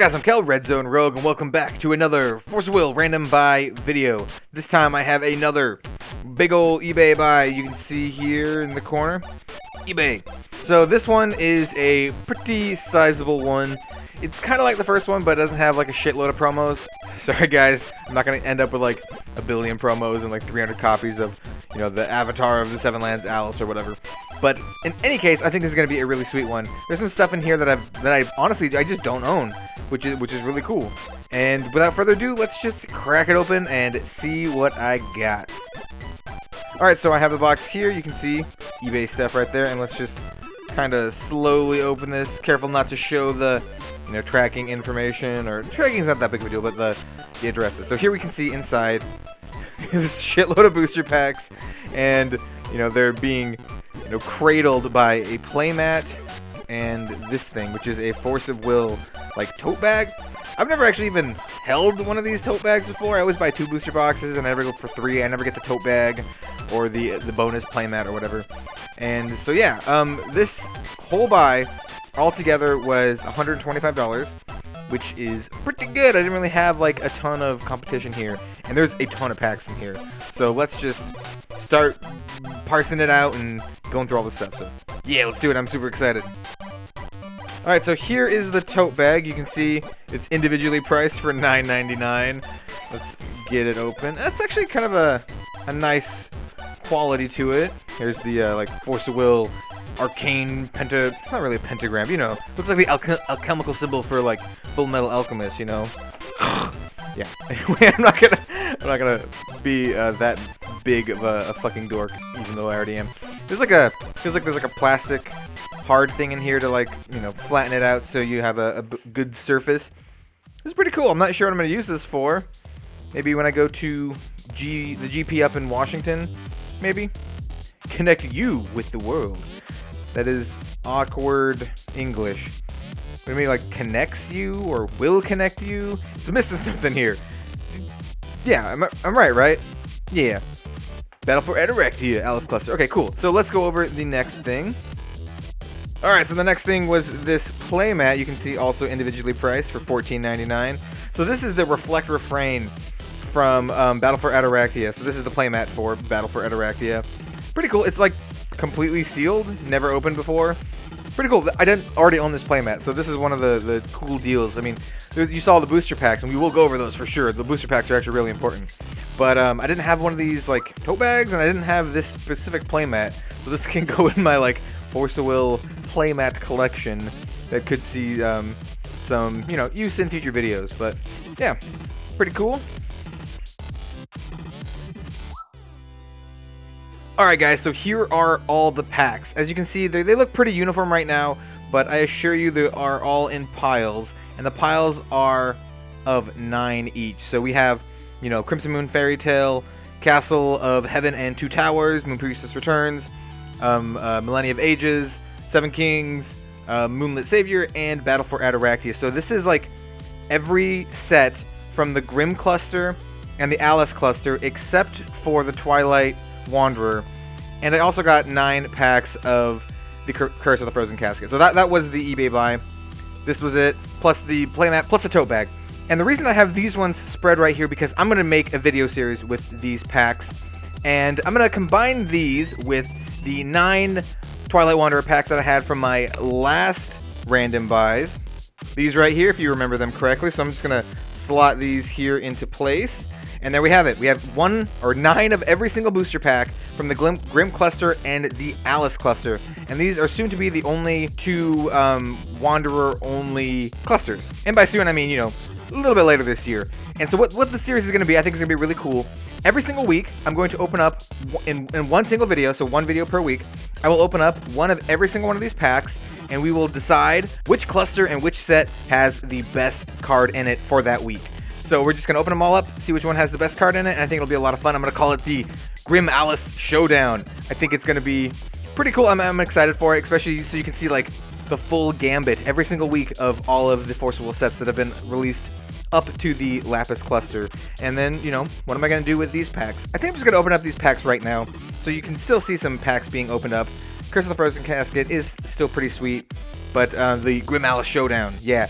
guys, I'm Kel, Red Zone Rogue, and welcome back to another Force of Will random buy video. This time I have another big ol' eBay buy you can see here in the corner. eBay. So this one is a pretty sizable one. It's kind of like the first one, but it doesn't have like a shitload of promos. Sorry guys, I'm not going to end up with like a billion promos and like 300 copies of, you know, the Avatar of the Seven Lands Alice or whatever. But in any case, I think this is going to be a really sweet one. There's some stuff in here that I honestly I just don't own, which is really cool. And without further ado, let's just crack it open and see what I got. Alright, so I have the box here. You can see eBay stuff right there, and let's just kind of slowly open this. Careful not to show the, you know, tracking information, or tracking's not that big of a deal, but the addresses. So here we can see inside this shitload of booster packs, and you know they're being, you know, cradled by a playmat and this thing, which is a Force of Will like tote bag. I've never actually even held one of these tote bags before. I always buy 2 booster boxes and I never go for 3. I never get the tote bag or the bonus playmat or whatever. And so yeah, this whole buy altogether was $125, which is pretty good. I didn't really have like a ton of competition here, and there's a ton of packs in here. So let's just start parsing it out and going through all this stuff. So yeah, let's do it. I'm super excited. Alright, so here is the tote bag. You can see it's individually priced for $9.99. Let's get it open. That's actually kind of a nice quality to it. Here's the like Force of Will arcane it's not really a pentagram, you know. Looks like the alchemical symbol for like Full Metal Alchemist, you know. Yeah. Anyway, I'm not gonna be that big of a fucking dork, even though I already am. Feels like there's like a plastic hard thing in here to, like, you know, flatten it out so you have a good surface. This is pretty cool. I'm not sure what I'm gonna use this for. Maybe when I go to the GP up in Washington, maybe connect you with the world. That is awkward English. What do you mean, like connects you or will connect you? It's missing something here. Yeah, I'm right? Yeah. Battle for Eteractia, Alice Cluster. Okay, cool. So let's go over the next thing. Alright, so the next thing was this playmat. You can see also individually priced for $14.99. So this is the Reflect Refrain from Battle for Eteractia. So this is the playmat for Battle for Eteractia. Pretty cool. It's like completely sealed, never opened before. Pretty cool. I didn't already own this playmat, so this is one of the cool deals. I mean, you saw the booster packs, and we will go over those for sure. The booster packs are actually really important. But I didn't have one of these like tote bags, and I didn't have this specific playmat, so this can go in my like Force of Will playmat collection that could see some, you know, use in future videos. But yeah, pretty cool. Alright guys, so here are all the packs. As you can see, they look pretty uniform right now, but I assure you they are all in piles, and the piles are of 9 each. So we have, you know, Crimson Moon Fairy Tale, Castle of Heaven and 2 Towers, Moon Priestess Returns, Millennia of Ages, 7 Kings, Moonlit Savior, and Battle for Eteractia. So this is like every set from the Grimm cluster and the Alice cluster, except for the Twilight Wanderer. And I also got 9 packs of the Curse of the Frozen Casket. So that was the eBay buy. This was it, plus the playmat, plus the tote bag. And the reason I have these ones spread right here, because I'm going to make a video series with these packs. And I'm going to combine these with the 9 Twilight Wanderer packs that I had from my last random buys. These right here, if you remember them correctly. So I'm just going to slot these here into place. And there we have it. We have 9 of every single booster pack from the Grimm cluster and the Alice cluster. And these are soon to be the only 2 Wanderer-only clusters. And by soon, I mean, you know, a little bit later this year. And so what the series is going to be, I think is going to be really cool. Every single week, I'm going to open up, in one single video, so 1 video per week, I will open up one of every single one of these packs, and we will decide which cluster and which set has the best card in it for that week. So we're just going to open them all up, see which one has the best card in it, and I think it'll be a lot of fun. I'm going to call it the Grimm Alice Showdown. I think it's going to be pretty cool. I'm excited for it, especially so you can see like the full gambit every single week of all of the Force of Will sets that have been released up to the Lapis cluster. And then, you know, what am I going to do with these packs? I think I'm just going to open up these packs right now, so you can still see some packs being opened up. Curse of the Frozen Casket is still pretty sweet, but the Grimm Alice Showdown, yeah.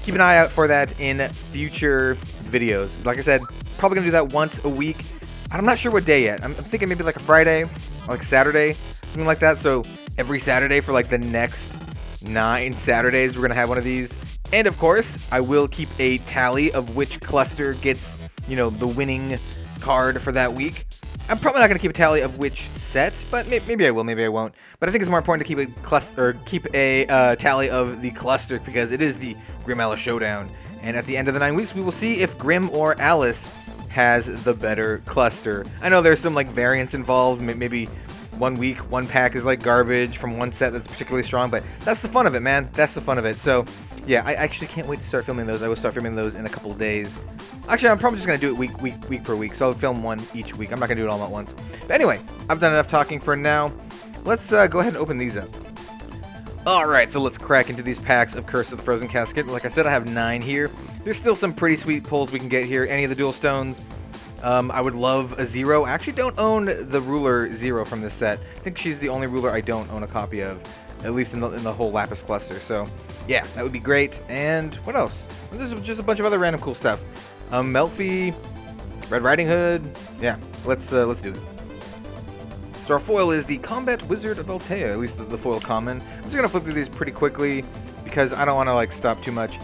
keep an eye out for that in future videos. Like I said, probably gonna do that once a week. I'm not sure what day yet. I'm thinking maybe like a Friday or like a Saturday, something like that. So every Saturday for like the next 9 Saturdays, we're gonna have one of these. And of course, I will keep a tally of which cluster gets, you know, the winning card for that week. I'm probably not going to keep a tally of which set, but maybe I will, maybe I won't. But I think it's more important to keep a cluster, or keep a tally of the cluster, because it is the Grimm Alice Showdown. And at the end of the 9 weeks, we will see if Grimm or Alice has the better cluster. I know there's some like variance involved. Maybe 1 week, one pack is like garbage from one set that's particularly strong, but that's the fun of it, man. That's the fun of it. So yeah, I actually can't wait to start filming those. I will start filming those in a couple of days. Actually, I'm probably just going to do it week per week, so I'll film one each week. I'm not going to do it all at once. But anyway, I've done enough talking for now. Let's go ahead and open these up. Alright, so let's crack into these packs of Curse of the Frozen Casket. Like I said, I have 9 here. There's still some pretty sweet pulls we can get here. Any of the dual stones. I would love a Zero. I actually don't own the ruler Zero from this set. I think she's the only ruler I don't own a copy of. At least in the whole Lapis cluster. So, yeah, that would be great. And what else? There's just a bunch of other random cool stuff. Melfi, Red Riding Hood. Yeah, let's do it. So our foil is the Combat Wizard of Altea, at least the foil common. I'm just gonna flip through these pretty quickly because I don't want to like stop too much.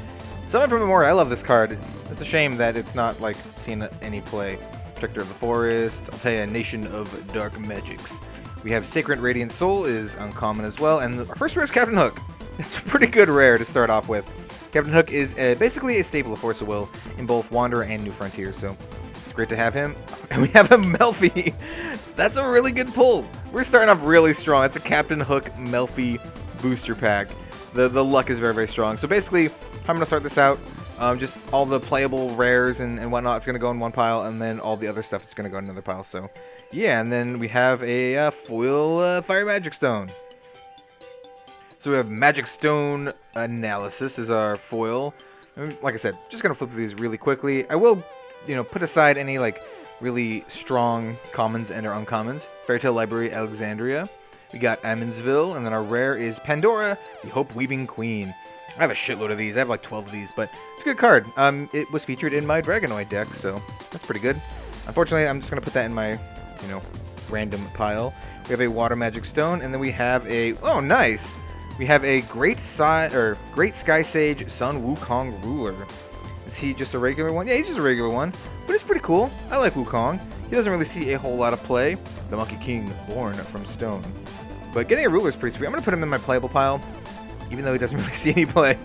Summon from Memoria. I love this card. It's a shame that it's not like seen any play. Protector of the Forest, Altea, Nation of Dark Magics. We have Sacred Radiant Soul is uncommon as well, and our first rare is Captain Hook. It's a pretty good rare to start off with. Captain Hook is basically a staple of Force of Will in both Wanderer and New Frontier, so it's great to have him. And we have a Melfi. That's a really good pull. We're starting off really strong. It's a Captain Hook Melfi booster pack. The luck is very, very strong. So basically, I'm going to start this out. Just all the playable rares and whatnot, it's going to go in one pile, and then all the other stuff is going to go in another pile. So, yeah, and then we have a foil Fire Magic Stone. So we have Magic Stone Analysis is our foil. And like I said, just going to flip through these really quickly. I will, you know, put aside any, like, really strong commons and or uncommons. Fairytale Library Alexandria. We got Emmonsville, and then our rare is Pandora, the Hope Weaving Queen. I have a shitload of these. I have like 12 of these, but it's a good card. It was featured in my Dragonoid deck, so that's pretty good. Unfortunately, I'm just going to put that in my, you know, random pile. We have a Water Magic Stone, and then we have a... Oh, nice! We have a Great Sky Sage Sun Wukong Ruler. Is he just a regular one? Yeah, he's just a regular one, but it's pretty cool. I like Wukong. He doesn't really see a whole lot of play. The Monkey King, born from stone. But getting a ruler is pretty sweet. I'm going to put him in my playable pile. Even though he doesn't really see any play.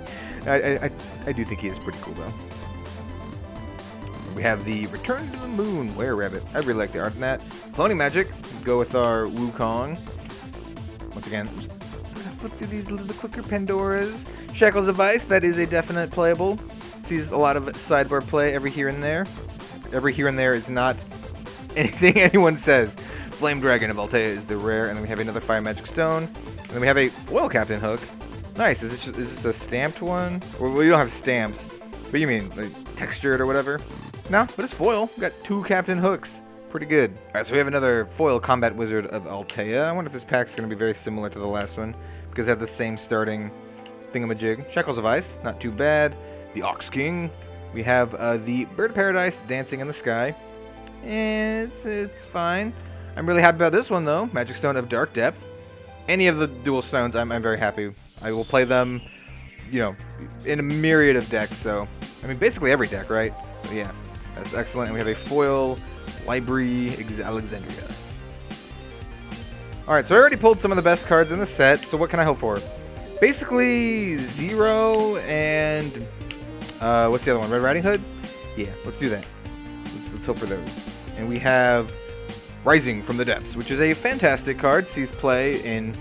I do think he is pretty cool, though. We have the Return to the Moon Were-Rabbit. I really like the art in that. Cloning Magic. Go with our Wukong. Once again, just flip through these a little bit quicker. Pandoras. Shackles of Ice. That is a definite playable. Sees a lot of sidebar play every here and there. Every here and there is not anything anyone says. Flame Dragon of Altea is the rare. And then we have another Fire Magic Stone. And then we have a Foil Captain Hook. Nice. Is this a stamped one? Well, we don't have stamps. What do you mean? Like textured or whatever? No, but it's foil. We got 2 Captain Hooks. Pretty good. Alright, so we have another foil Combat Wizard of Altea. I wonder if this pack's going to be very similar to the last one, because they have the same starting thingamajig. Shackles of Ice. Not too bad. The Ox King. We have the Bird of Paradise Dancing in the Sky. And it's fine. I'm really happy about this one, though. Magic Stone of Dark Depth. Any of the dual stones, I'm very happy. I will play them, you know, in a myriad of decks. So, I mean, basically every deck, right? So, yeah, that's excellent. And we have a foil Library Alexandria. Alright, so I already pulled some of the best cards in the set. So, what can I hope for? Basically, Zero and, what's the other one? Red Riding Hood? Yeah, let's do that. Let's hope for those. And we have Rising from the Depths, which is a fantastic card. Sees play in,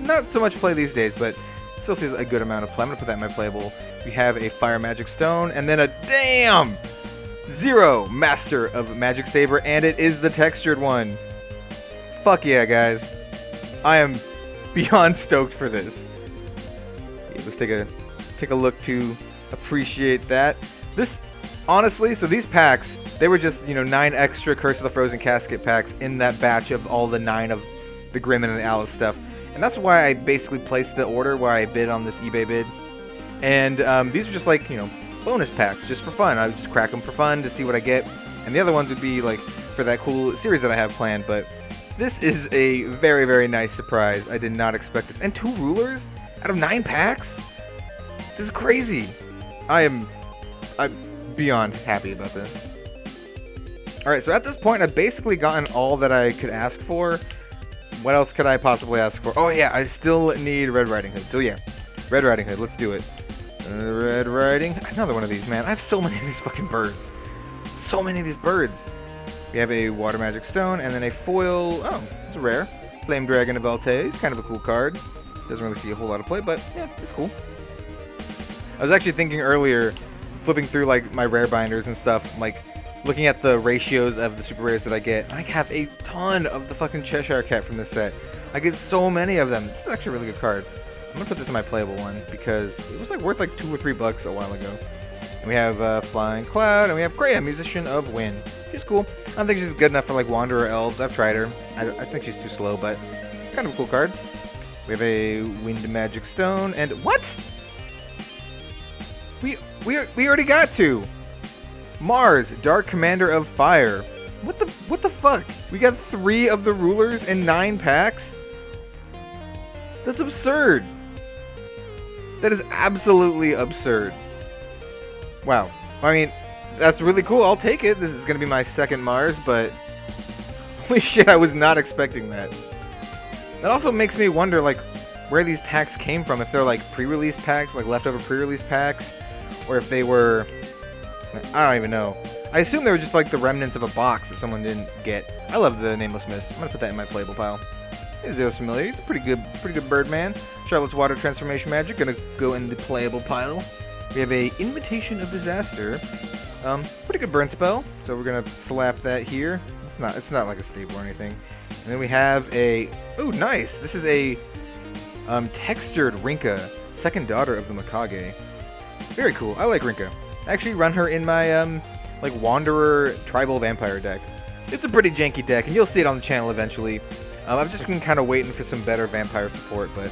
not so much play these days, but still sees a good amount of play. I'm going to put that in my playable. We have a Fire Magic Stone, and then a damn Zero Master of Magic Saber, and it is the textured one. Fuck yeah, guys. I am beyond stoked for this. Yeah, let's take a look to appreciate that. This, honestly, so these packs, they were just, 9 extra Curse of the Frozen Casket packs in that batch of all the 9 of the Grimm and the Alice stuff. And that's why I basically placed the order where I bid on this eBay bid. And these are just like, you know, bonus packs just for fun. I would just crack them for fun to see what I get. And the other ones would be like for that cool series that I have planned. But this is a very, very nice surprise. I did not expect this. And 2 rulers out of 9 packs? This is crazy. I'm beyond happy about this. Alright, so at this point, I've basically gotten all that I could ask for. What else could I possibly ask for? Oh yeah, I still need Red Riding Hood. So yeah, Red Riding Hood, let's do it. Red Riding, another one of these, man. I have so many of these fucking birds. So many of these birds. We have a Water Magic Stone, and then a foil, oh, it's a rare. Flame Dragon of Elte, he's kind of a cool card. Doesn't really see a whole lot of play, but yeah, it's cool. I was actually thinking earlier, flipping through like my rare binders and stuff, like looking at the ratios of the super rares that I get. I have a ton of the fucking Cheshire Cat from this set. I get so many of them. This is actually a really good card. I'm gonna put this in my playable one because it was like worth like $2 or $3 a while ago. And we have Flying Cloud, and we have Kreia, Musician of Wind. She's cool. I don't think she's good enough for like Wanderer Elves. I've tried her. I think she's too slow, but kind of a cool card. We have a Wind Magic Stone, and what? We already got 2. Mars, Dark Commander of Fire. What the fuck? We got 3 of the rulers in 9 packs? That's absurd. That is absolutely absurd. Wow. I mean, that's really cool. I'll take it. This is going to be my second Mars, but holy shit, I was not expecting that. That also makes me wonder, like, where these packs came from. If they're, like, pre-release packs, like leftover pre-release packs, or if they were... I don't even know. I assume they were just, like, the remnants of a box that someone didn't get. I love the Nameless Mist. I'm going to put that in my playable pile. Zeus Familiar. He's a pretty good bird man. Charlotte's Water Transformation Magic. Going to go in the playable pile. We have a Invitation of Disaster. Pretty good burn spell. So we're going to slap that here. It's not like a staple or anything. And then we have a... Ooh, nice! This is a textured Rinka, second daughter of the Mikage. Very cool. I like Rinka. I actually run her in my like Wanderer Tribal Vampire deck. It's a pretty janky deck, and you'll see it on the channel eventually. I've just been kind of waiting for some better vampire support, but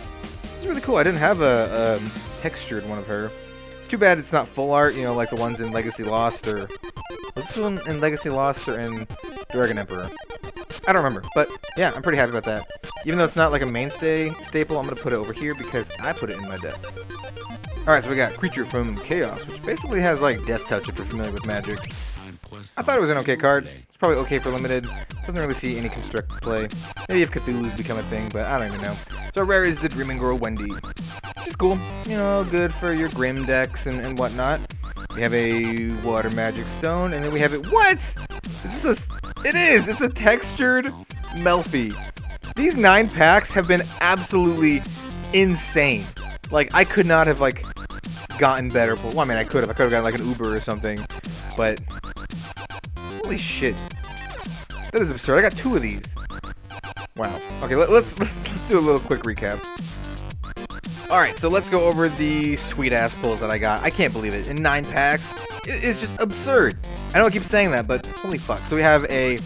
it's really cool. I didn't have a textured one of her. It's too bad it's not full art, you know, like the ones in Legacy Lost, or... Was this one in Legacy Lost or in Dragon Emperor? I don't remember, but yeah, I'm pretty happy about that. Even though it's not like a mainstay staple, I'm going to put it over here because I put it in my deck. Alright, so we got Creature from Chaos, which basically has like Death Touch if you're familiar with Magic. I thought it was an okay card. It's probably okay for limited. Doesn't really see any construct play. Maybe if Cthulhu's become a thing, but I don't even know. So rare is the Dreaming Girl Wendy. Which is cool. You know, good for your Grimm decks and whatnot. We have a Water Magic Stone, and then we have it... What?! Is this a... It is! It's a textured Melfi. These 9 packs have been absolutely insane. Like, I could not have, like, gotten better. Well, I mean, I could have. I could have gotten, like, an Uber or something. But... Holy shit. That is absurd. I got 2 of these. Wow. Okay, let's do a little quick recap. Alright, so let's go over the sweet-ass pulls that I got. I can't believe it. In 9 packs, it's just absurd. I know I keep saying that, but holy fuck. So we have a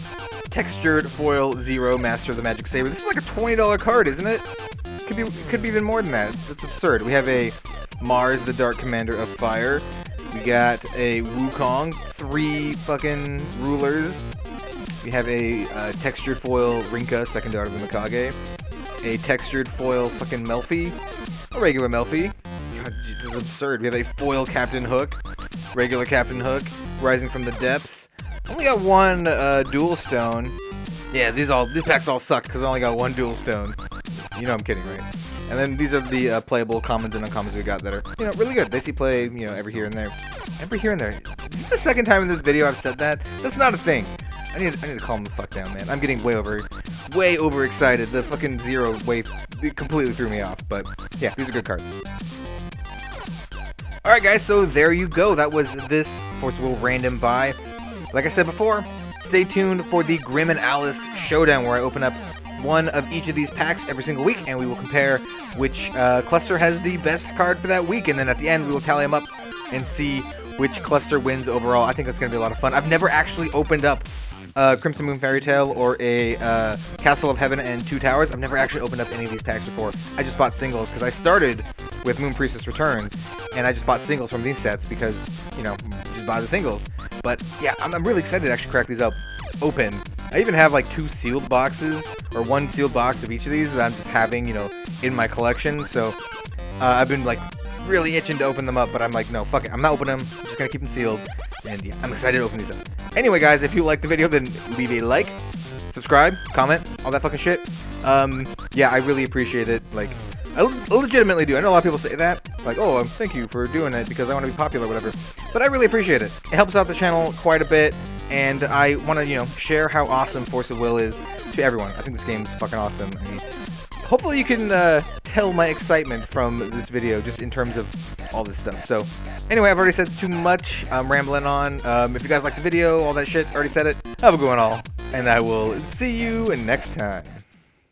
textured foil 0 Master of the Magic Saber. This is like a $20 card, isn't it? Could be even more than that. That's absurd. We have a Mars, the Dark Commander of Fire. We got a Wukong, 3 fucking rulers. We have a textured foil Rinka, second daughter of the Mikage. A textured foil fucking Melfi. A regular Melfi. God, this is absurd. We have a foil Captain Hook. Regular Captain Hook. Rising from the Depths. Only got 1 dual stone. Yeah, these packs all sucked because I only got 1 dual stone. You know I'm kidding, right? And then these are the playable commons and uncommons we got that are, you know, really good. They see play, you know, every here and there. Every here and there. This is the second time in this video I've said that. That's not a thing. I need to calm the fuck down, man. I'm getting way overexcited. The fucking 0 wave completely threw me off. But yeah, these are good cards. Alright guys, so there you go. That was this Force Will random buy. Like I said before, stay tuned for the Grimm Alice Showdown where I open up 1 of each of these packs every single week, and we will compare which cluster has the best card for that week, and then at the end we will tally them up and see which cluster wins overall. I think that's going to be a lot of fun. I've never actually opened up Crimson Moon Fairy Tale or a Castle of Heaven and 2 Towers. I've never actually opened up any of these packs before. I just bought singles because I started with Moon Priestess Returns, and I just bought singles from these sets because, you know, just buy the singles. But yeah, I'm really excited to actually crack these up open. I even have like 2 sealed boxes, or 1 sealed box of each of these that I'm just having, you know, in my collection. So I've been like really itching to open them up, but I'm like, no, fuck it, I'm not opening them, I'm just gonna keep them sealed. And yeah, I'm excited to open these up. Anyway, guys, if you liked the video, then leave a like, subscribe, comment, all that fucking shit. Yeah, I really appreciate it. Like, I legitimately do. I know a lot of people say that, like, oh, thank you for doing it because I want to be popular or whatever. But I really appreciate it. It helps out the channel quite a bit, and I want to, you know, share how awesome Force of Will is to everyone. I think this game's fucking awesome. I mean, hopefully you can tell my excitement from this video just in terms of all this stuff. So anyway, I've already said too much. I'm rambling on. If you guys like the video, all that shit, already said it. Have a good one all, and I will see you next time.